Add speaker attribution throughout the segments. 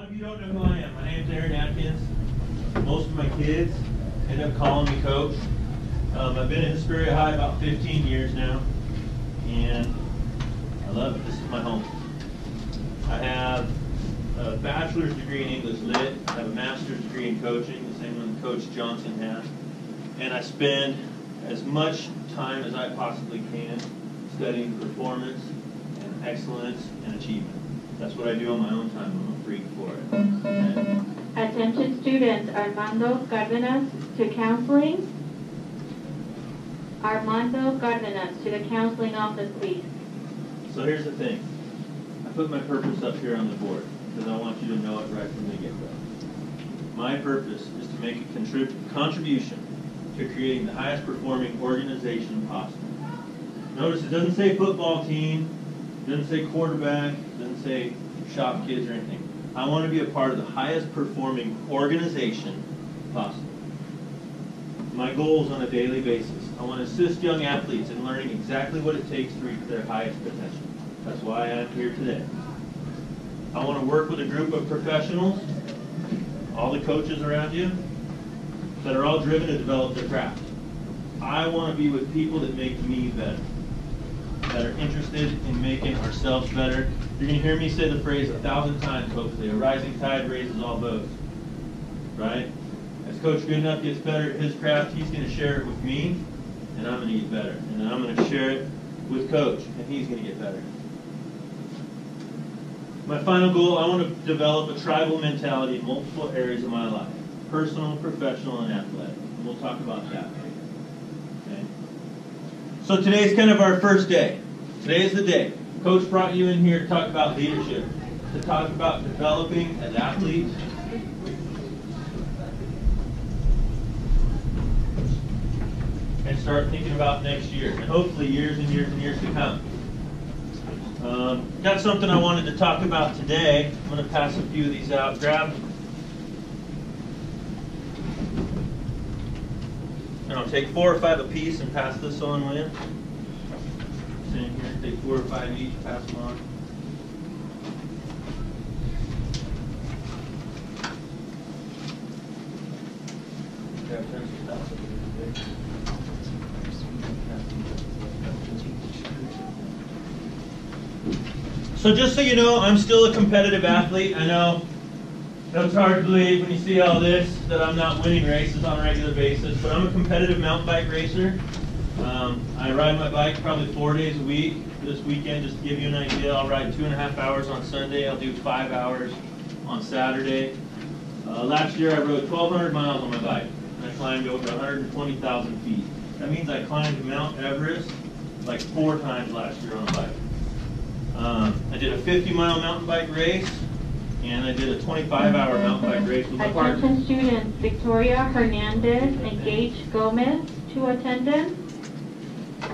Speaker 1: of you don't know who I am. My name's Aaron Atkins. Most of my kids end up calling me Coach. I've been in Hesperia High about 15 years now, and I love it. This is my home. I have a bachelor's degree in English Lit. I have a master's degree in coaching, the same one Coach Johnson has. And I spend as much time as I possibly can studying performance and excellence and achievement. That's what I do on my own time. I'm a freak for it. Okay.
Speaker 2: Attention students, Armando Cardenas to counseling. Armando Cardenas to the counseling office, please.
Speaker 1: So here's the thing. I put my purpose up here on the board because I want you to know it right from the get-go. My purpose is to make a contribution to creating the highest performing organization possible. Notice it doesn't say football team, it doesn't say quarterback, it doesn't say shop kids or anything. I want to be a part of the highest performing organization possible. My goals on a daily basis. I want to assist young athletes in learning exactly what it takes to reach their highest potential. That's why I'm here today. I want to work with a group of professionals, all the coaches around you, that are all driven to develop their craft. I want to be with people that make me better, that are interested in making ourselves better. You're going to hear me say the phrase 1,000 times, hopefully. A rising tide raises all boats. Right? As Coach Goodenough gets better at his craft, he's going to share it with me, and I'm going to get better. And then I'm going to share it with Coach, and he's going to get better. My final goal, I want to develop a tribal mentality in multiple areas of my life. Personal, professional, and athletic. And we'll talk about that. Okay? So today's kind of our first day. Today is the day. Coach brought you in here to talk about leadership, to talk about developing as athletes, and start thinking about next year, and hopefully years and years and years to come. Got something I wanted to talk about today. I'm going to pass a few of these out. Grab. And I'll take 4 or 5 apiece and pass this on, will you? Stand here, take 4 or 5 each, pass them on. Grab pencils, pass them. So just so you know, I'm still a competitive athlete. I know it's hard to believe when you see all this that I'm not winning races on a regular basis, but I'm a competitive mountain bike racer. I ride my bike probably 4 days a week. This weekend, just to give you an idea, I'll ride 2.5 hours on Sunday. I'll do 5 hours on Saturday. Last year I rode 1,200 miles on my bike, and I climbed over 120,000 feet. That means I climbed Mount Everest like 4 times last year on a bike. I did a 50-mile mountain bike race, and I did a 25-hour mountain bike race with my partner.
Speaker 2: Attention students, Victoria Hernandez and Gage Gomez to attendance.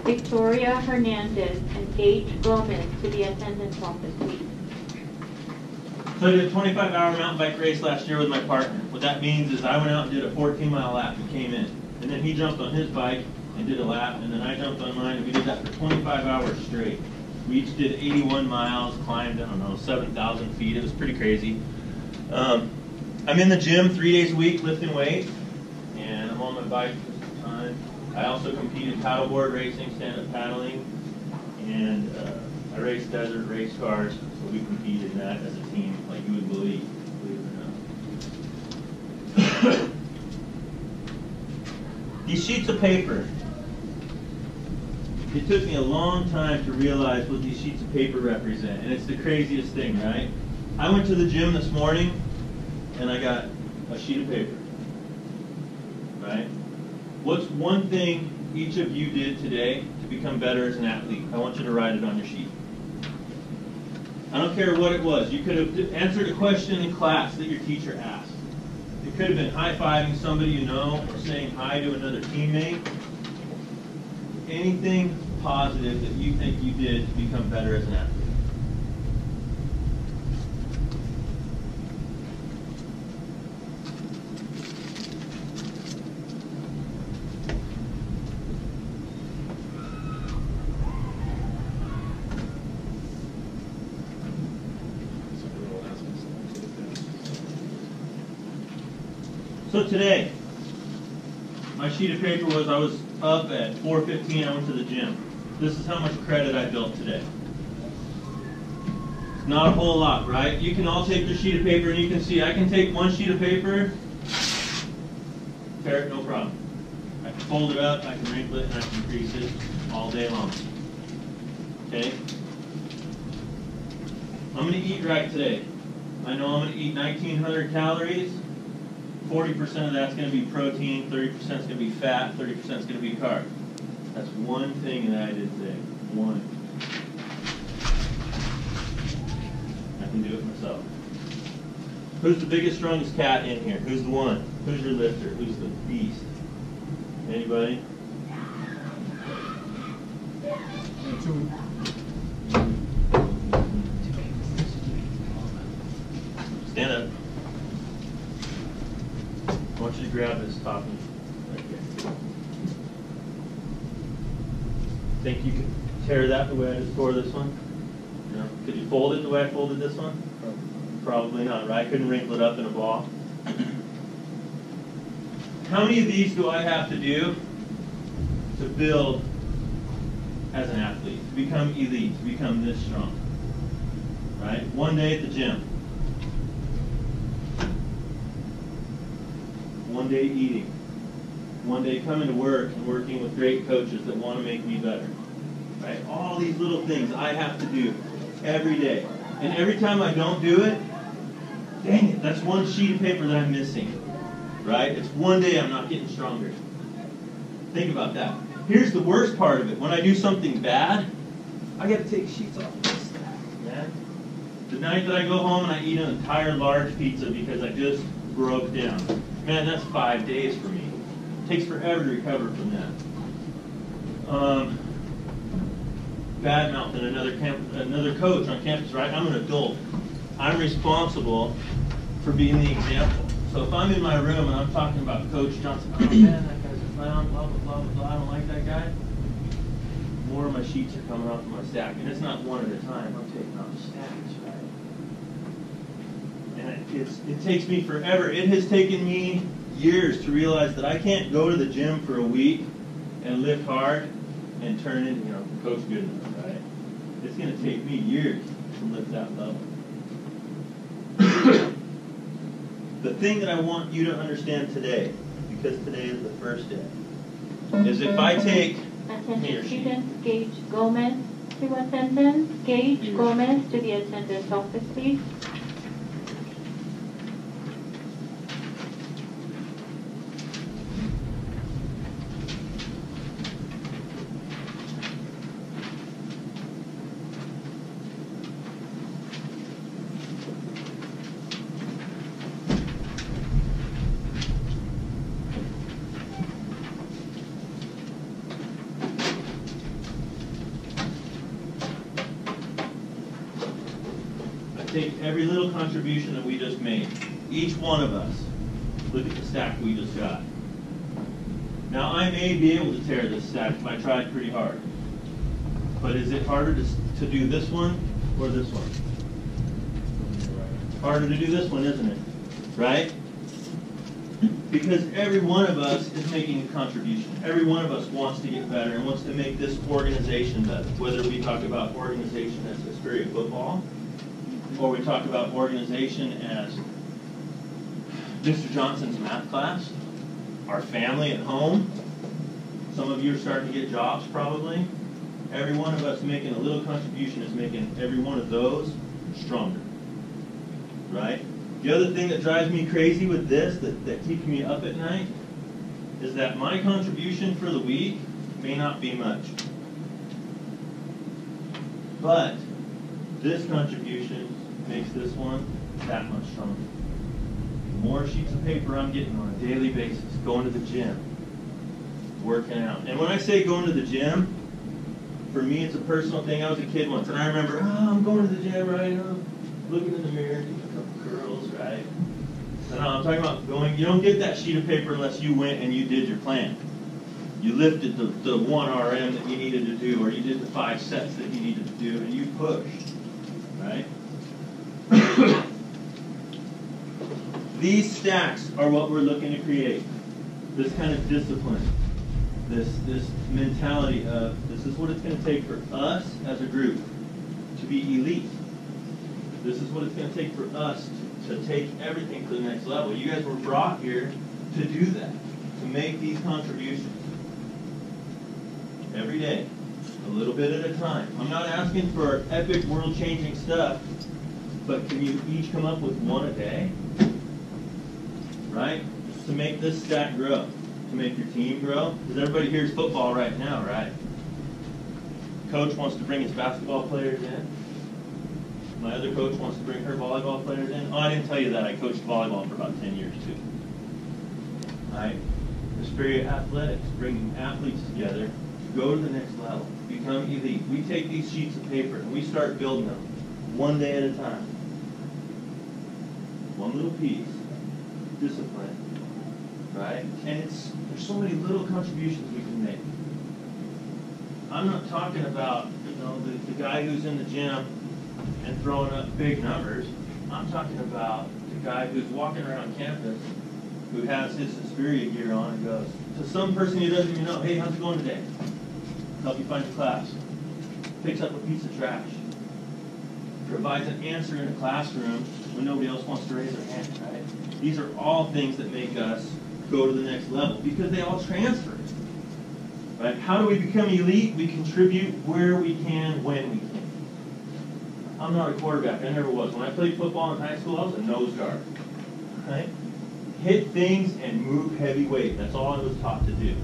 Speaker 2: Victoria Hernandez and Gage Gomez to the attendance office, please.
Speaker 1: So I did a 25-hour mountain bike race last year with my partner. What that means is I went out and did a 14-mile lap and came in. And then he jumped on his bike and did a lap, and then I jumped on mine, and we did that for 25 hours straight. We each did 81 miles, climbed, I don't know, 7,000 feet. It was pretty crazy. I'm in the gym 3 days a week lifting weights, and I'm on my bike for some time. I also competed paddleboard racing, stand-up paddling, and I raced desert race cars, so we competed in that as a team, like you would believe it or not. These sheets of paper. It took me a long time to realize what these sheets of paper represent, and it's the craziest thing, right? I went to the gym this morning, and I got a sheet of paper, right? What's one thing each of you did today to become better as an athlete? I want you to write it on your sheet. I don't care what it was. You could have answered a question in class that your teacher asked. It could have been high-fiving somebody you know or saying hi to another teammate. Anything positive that you think you did to become better as an athlete. So today, my sheet of paper was I was up at 4:15, I went to the gym. This is how much credit I built today. It's not a whole lot, right? You can all take your sheet of paper and you can see I can take one sheet of paper, tear it, no problem. I can fold it up, I can wrinkle it, and I can crease it all day long. Okay? I'm going to eat right today. I know I'm going to eat 1,900 calories. 40% of that's going to be protein, 30% is going to be fat, 30% is going to be carb. That's one thing that I did today. One. I can do it myself. Who's the biggest, strongest cat in here? Who's the one? Who's your lifter? Who's the beast? Anybody?
Speaker 3: Two.
Speaker 1: Stand up. I want you to grab this top right here. Think you could tear that the way I just tore this one? No. Could you fold it the way I folded this one? Probably not, right? I couldn't wrinkle it up in a ball. How many of these do I have to do to build as an athlete, to become elite, to become this strong? Right? One day at the gym. One day eating. One day coming to work and working with great coaches that want to make me better. Right? All these little things I have to do every day. And every time I don't do it, dang it, that's one sheet of paper that I'm missing. Right? It's one day I'm not getting stronger. Think about that. Here's the worst part of it. When I do something bad, I got to take sheets off this. Man. The night that I go home and I eat an entire large pizza because I just broke down. Man, that's 5 days for me. It takes forever to recover from that. Bad mouthing another coach on campus, right? I'm an adult. I'm responsible for being the example. So if I'm in my room and I'm talking about Coach Johnson, oh man, that guy's a clown, blah, blah, blah, blah, blah, I don't like that guy. More of my sheets are coming off of my stack. And it's not one at a time. I'm taking off stacks, right? And it takes me forever. It has taken me years to realize that I can't go to the gym for a week and lift hard and turn into, Coach Goodenough, right? It's going to take me years to lift that level. The thing that I want you to understand today, because today is the first day, is if I take...
Speaker 2: Attention students, Gage Gomez to attendance. Gage Gomez to the attendance office, please.
Speaker 1: Take every little contribution that we just made, each one of us, look at the stack we just got. Now I may be able to tear this stack if I tried pretty hard, but is it harder to do this one or this one? Harder to do this one, isn't it? Right? Because every one of us is making a contribution. Every one of us wants to get better and wants to make this organization better, whether we talk about organization as Hesperia football, or we talk about organization as Mr. Johnson's math class, our family at home. Some of you are starting to get jobs probably. Every one of us making a little contribution is making every one of those stronger. Right? The other thing that drives me crazy with this, that keeps me up at night, is that my contribution for the week may not be much. But this contribution makes this one that much stronger. The more sheets of paper I'm getting on a daily basis, going to the gym, working out. And when I say going to the gym, for me it's a personal thing. I was a kid once, and I remember, I'm going to the gym, right? I'm looking in the mirror, doing a couple curls, right? And I'm talking about going, you don't get that sheet of paper unless you went and you did your plan. You lifted the 1 RM that you needed to do, or you did the 5 sets that you needed to do, and you pushed, right? These stacks are what we're looking to create. This kind of discipline, this mentality of this is what it's going to take for us as a group to be elite. This is what it's going to take for us to take everything to the next level. You guys were brought here to do that, to make these contributions. Every day, a little bit at a time. I'm not asking for epic world-changing stuff, but can you each come up with one a day? Right? To make this stack grow, to make your team grow. Because everybody here's football right now, right? Coach wants to bring his basketball players in. My other coach wants to bring her volleyball players in. Oh, I didn't tell you that. I coached volleyball for about 10 years, too. Right? The spirit of athletics, bringing athletes together, go to the next level, become elite. We take these sheets of paper and we start building them one day at a time. One little piece. Discipline. Right? And there's so many little contributions we can make. I'm not talking about, the guy who's in the gym and throwing up big numbers. I'm talking about the guy who's walking around campus who has his Suspiria gear on and goes to some person he doesn't even know, hey, how's it going today? Help you find your class. Picks up a piece of trash. Provides an answer in a classroom when nobody else wants to raise their hand, right? These are all things that make us go to the next level because they all transfer. Right? How do we become elite? We contribute where we can, when we can. I'm not a quarterback. I never was. When I played football in high school, I was a nose guard. Right? Hit things and move heavy weight. That's all I was taught to do.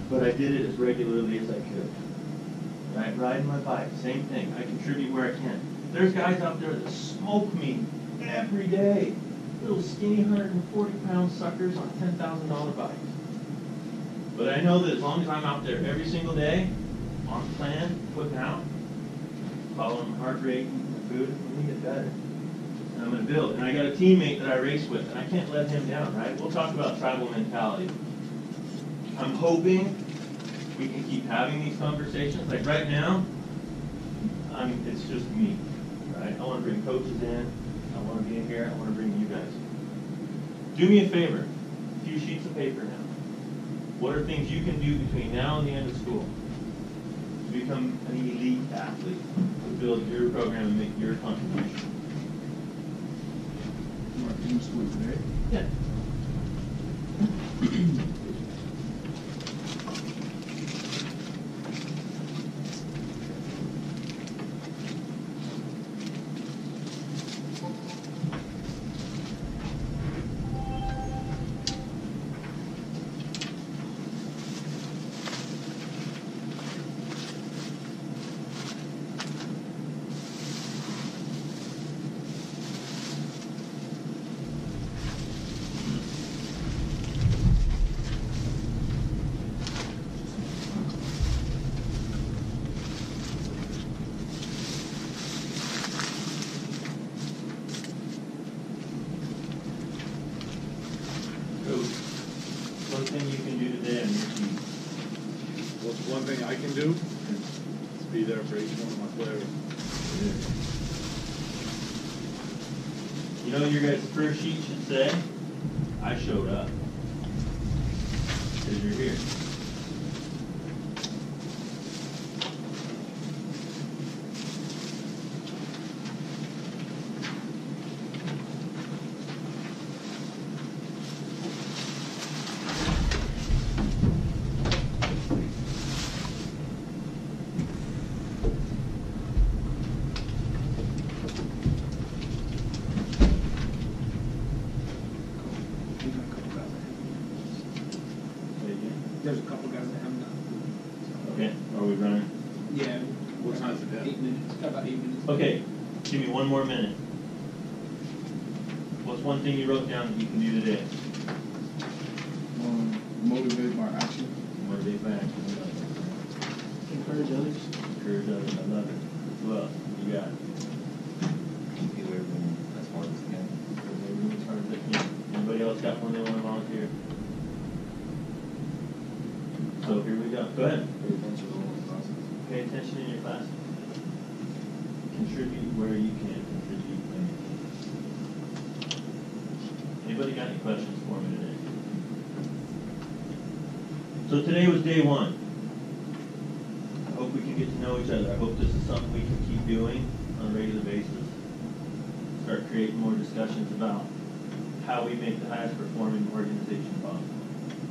Speaker 1: But I did it as regularly as I could. Right? Riding my bike, same thing. I contribute where I can. There's guys out there that smoke me every day. Little skinny 140-pound suckers on $10,000 bikes. But I know that as long as I'm out there every single day, on plan, putting out, following my heart rate, my food, I'm going to get better. And I'm going to build. And I got a teammate that I race with, and I can't let him down, right? We'll talk about tribal mentality. I'm hoping we can keep having these conversations. Like right now, it's just me, right? I want to bring coaches in. I want to be in here. I want to bring you guys in. Do me a favor. A few sheets of paper now. What are things you can do between now and the end of school to become an elite athlete, to build your program and make your contribution?
Speaker 3: You want to finish school today?
Speaker 1: Yeah. One thing you can do today on your team.
Speaker 4: Well, one thing I can do is be there for each one of my players.
Speaker 1: You know, your guys' first sheet should say, I showed up. Because you're here.
Speaker 3: There's a couple guys that haven't done.
Speaker 1: Okay, are we running?
Speaker 3: Yeah.
Speaker 4: What time's it at?
Speaker 3: 8 minutes. Got about 8 minutes.
Speaker 1: Okay, give me one more minute. What's one thing you wrote down that you can do today?
Speaker 3: Motivate by action.
Speaker 1: Motivate by action.
Speaker 3: Encourage others.
Speaker 1: Encourage others. I love it. Who else? You got it.
Speaker 5: Do everything as hard as you can.
Speaker 1: As hard as they can. Anybody else got one they want to volunteer? So here we go. Go ahead.
Speaker 5: Pay attention to the process.
Speaker 1: Pay attention in your class. Contribute where you can. Contribute when you can. Anybody got any questions for me today? So today was day one. I hope we can get to know each other. I hope this is something we can keep doing on a regular basis. Start creating more discussions about how we make the highest performing organization possible,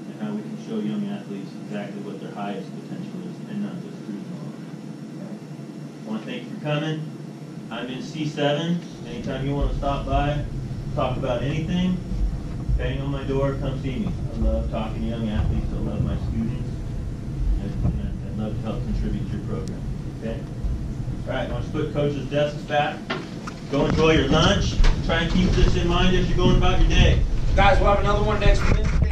Speaker 1: and how we can show young athletes exactly what their highest potential is, and not just cruising along. I want to thank you for coming. I'm in C7. Anytime you want to stop by, talk about anything, bang on my door, come see me. I love talking to young athletes. I love my students. And I'd love to help contribute to your program. Okay? All right, why don't you put coach's desks back. Go enjoy your lunch. Try and keep this in mind as you're going about your day.
Speaker 6: Guys, we'll have another one next week.